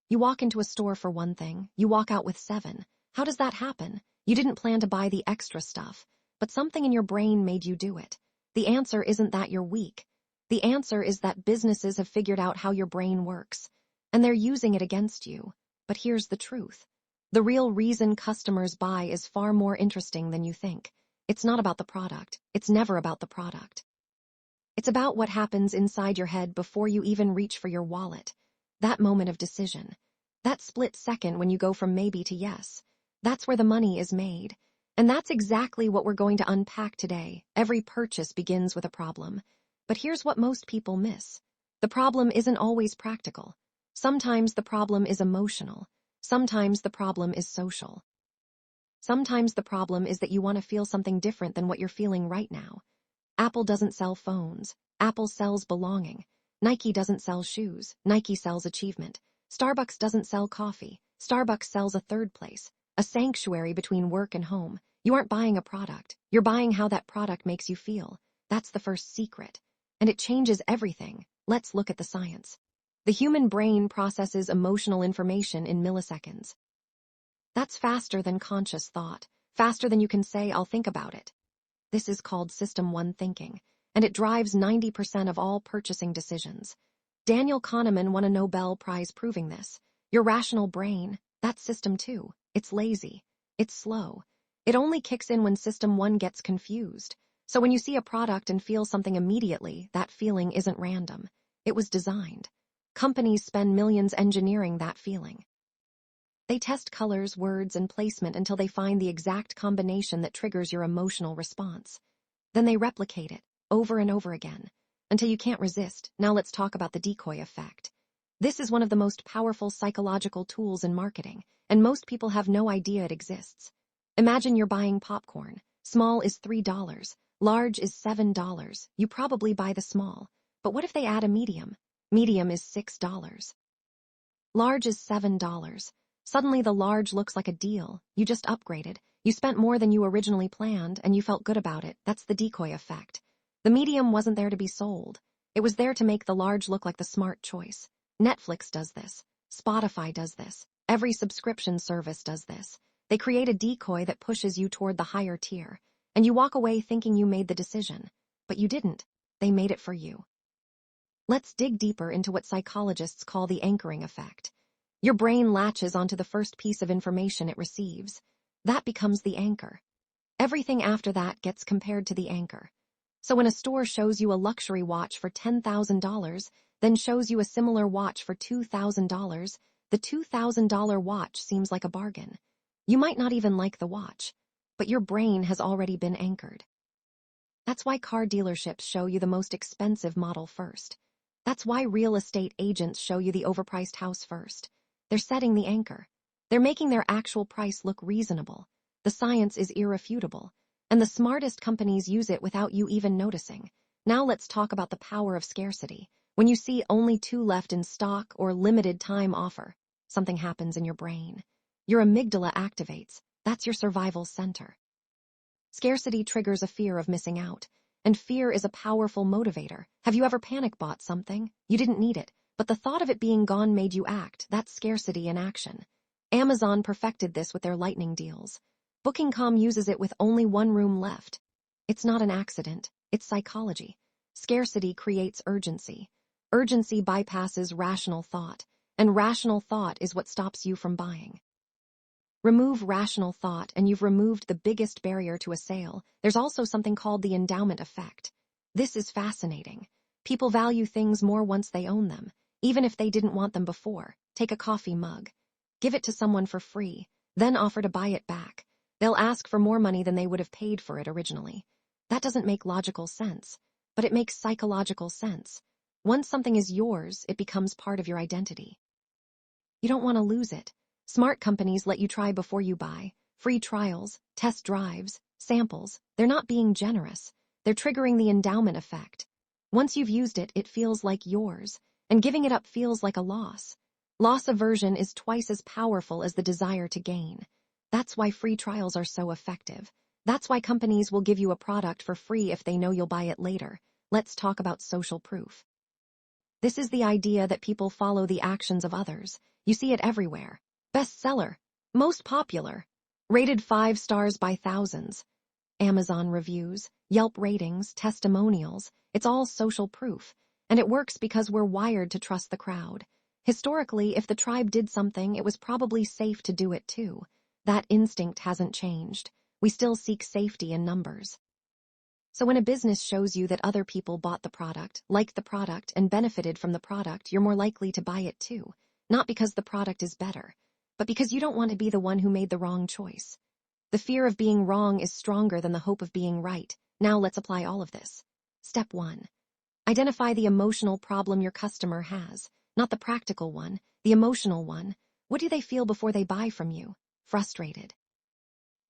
You walk into a store for one thing, you walk out with 7. How does that happen? You didn't plan to buy the extra stuff, but something in your brain made you do it. The answer isn't that you're weak. The answer is that businesses have figured out how your brain works, and they're using it against you. But here's the truth. The real reason customers buy is far more interesting than you think. It's not about the product. It's never about the product. It's about what happens inside your head before you even reach for your wallet. That moment of decision. That split second when you go from maybe to yes. That's where the money is made. And that's exactly what we're going to unpack today. Every purchase begins with a problem. But here's what most people miss. The problem isn't always practical. Sometimes the problem is emotional. Sometimes the problem is social. Sometimes the problem is that you want to feel something different than what you're feeling right now. Apple doesn't sell phones. Apple sells belonging. Nike doesn't sell shoes. Nike sells achievement. Starbucks doesn't sell coffee. Starbucks sells a third place, a sanctuary between work and home. You aren't buying a product. You're buying how that product makes you feel. That's the first secret. And it changes everything. Let's look at the science. The human brain processes emotional information in milliseconds. That's faster than conscious thought, faster than you can say, I'll think about it. This is called System 1 thinking, and it drives 90% of all purchasing decisions. Daniel Kahneman won a Nobel Prize proving this. Your rational brain, that's System 2. It's lazy. It's slow. It only kicks in when System 1 gets confused. So when you see a product and feel something immediately, that feeling isn't random. It was designed. Companies spend millions engineering that feeling. They test colors, words, and placement until they find the exact combination that triggers your emotional response. Then they replicate it, over and over again, until you can't resist. Now let's talk about the decoy effect. This is one of the most powerful psychological tools in marketing, and most people have no idea it exists. Imagine you're buying popcorn. Small is $3, large is $7. You probably buy the small. But what if they add a medium? Medium is $6. Large is $7. Suddenly the large looks like a deal. You just upgraded. You spent more than you originally planned, and you felt good about it. That's the decoy effect. The medium wasn't there to be sold. It was there to make the large look like the smart choice. Netflix does this. Spotify does this. Every subscription service does this. They create a decoy that pushes you toward the higher tier, and you walk away thinking you made the decision. But you didn't. They made it for you. Let's dig deeper into what psychologists call the anchoring effect. Your brain latches onto the first piece of information it receives. That becomes the anchor. Everything after that gets compared to the anchor. So when a store shows you a luxury watch for $10,000, then shows you a similar watch for $2,000, the $2,000 watch seems like a bargain. You might not even like the watch, but your brain has already been anchored. That's why car dealerships show you the most expensive model first. That's why real estate agents show you the overpriced house first. They're setting the anchor. They're making their actual price look reasonable. The science is irrefutable, and the smartest companies use it without you even noticing. Now let's talk about the power of scarcity. When you see only 2 left in stock or limited time offer, something happens in your brain. Your amygdala activates. That's your survival center. Scarcity triggers a fear of missing out. And fear is a powerful motivator. Have you ever panic bought something? You didn't need it, but the thought of it being gone made you act. That's scarcity in action. Amazon perfected this with their lightning deals. Booking.com uses it with only 1 room left. It's not an accident. It's psychology. Scarcity creates urgency. Urgency bypasses rational thought, and rational thought is what stops you from buying. Remove rational thought and you've removed the biggest barrier to a sale. There's also something called the endowment effect. This is fascinating. People value things more once they own them, even if they didn't want them before. Take a coffee mug. Give it to someone for free, then offer to buy it back. They'll ask for more money than they would have paid for it originally. That doesn't make logical sense, but it makes psychological sense. Once something is yours, it becomes part of your identity. You don't want to lose it. Smart companies let you try before you buy. Free trials, test drives, samples. They're not being generous. They're triggering the endowment effect. Once you've used it, it feels like yours, and giving it up feels like a loss. Loss aversion is twice as powerful as the desire to gain. That's why free trials are so effective. That's why companies will give you a product for free if they know you'll buy it later. Let's talk about social proof. This is the idea that people follow the actions of others. You see it everywhere. Bestseller. Most popular. Rated 5 stars by thousands. Amazon reviews, Yelp ratings, testimonials. It's all social proof. And it works because we're wired to trust the crowd. Historically, if the tribe did something, it was probably safe to do it too. That instinct hasn't changed. We still seek safety in numbers. So when a business shows you that other people bought the product, liked the product, and benefited from the product, you're more likely to buy it too. Not because the product is better, but because you don't want to be the one who made the wrong choice. The fear of being wrong is stronger than the hope of being right. Now let's apply all of this. Step 1. Identify the emotional problem your customer has. Not the practical one, the emotional one. What do they feel before they buy from you? Frustrated.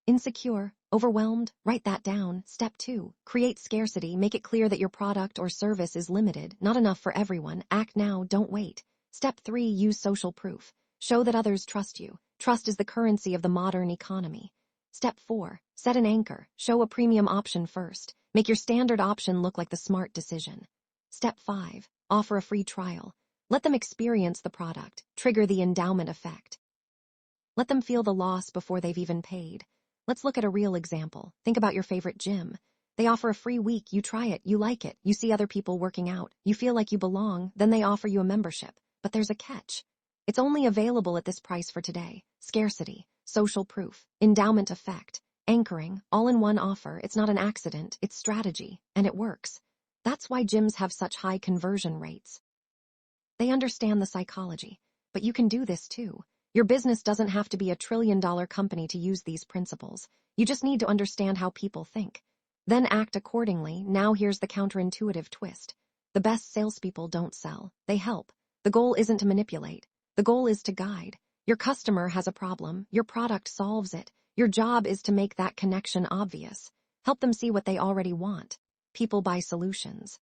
Insecure, overwhelmed, write that down. Step 2, create scarcity. Make it clear that your product or service is limited, not enough for everyone. Act now, don't wait. Step 3, use social proof. Show that others trust you. Trust is the currency of the modern economy. Step 4, set an anchor. Show a premium option first. Make your standard option look like the smart decision. Step 5, offer a free trial. Let them experience the product. Trigger the endowment effect. Let them feel the loss before they've even paid. Let's look at a real example. Think about your favorite gym. They offer a free week, you try it, you like it, you see other people working out, you feel like you belong, then they offer you a membership. But there's a catch. It's only available at this price for today. Scarcity, social proof, endowment effect, anchoring, all in one offer. It's not an accident, it's strategy, and it works. That's why gyms have such high conversion rates. They understand the psychology, but you can do this too. Your business doesn't have to be a trillion-dollar company to use these principles. You just need to understand how people think. Then act accordingly. Now here's the counterintuitive twist. The best salespeople don't sell, they help. The goal isn't to manipulate. The goal is to guide. Your customer has a problem, your product solves it. Your job is to make that connection obvious. Help them see what they already want. People buy solutions.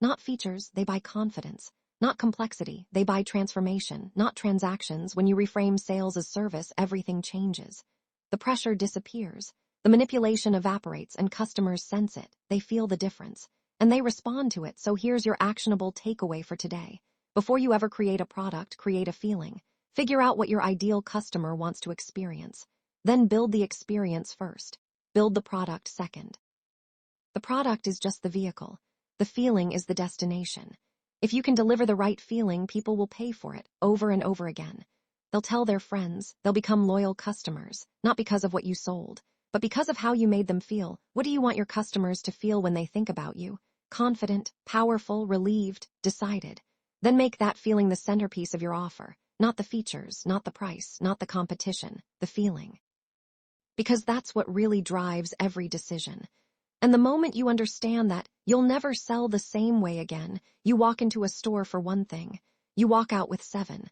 Not features, they buy confidence. Not complexity, they buy transformation, not transactions. When you reframe sales as service, everything changes. The pressure disappears. The manipulation evaporates and customers sense it. They feel the difference. And they respond to it. So here's your actionable takeaway for today. Before you ever create a product, create a feeling. Figure out what your ideal customer wants to experience. Then build the experience first. Build the product second. The product is just the vehicle. The feeling is the destination. If you can deliver the right feeling, people will pay for it over and over again. They'll tell their friends, they'll become loyal customers, not because of what you sold, but because of how you made them feel. What do you want your customers to feel when they think about you? Confident, powerful, relieved, decided. Then make that feeling the centerpiece of your offer, not the features, not the price, not the competition, the feeling. Because that's what really drives every decision. And the moment you understand that, you'll never sell the same way again. You walk into a store for one thing. You walk out with 7.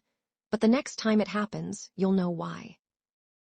But the next time it happens, you'll know why.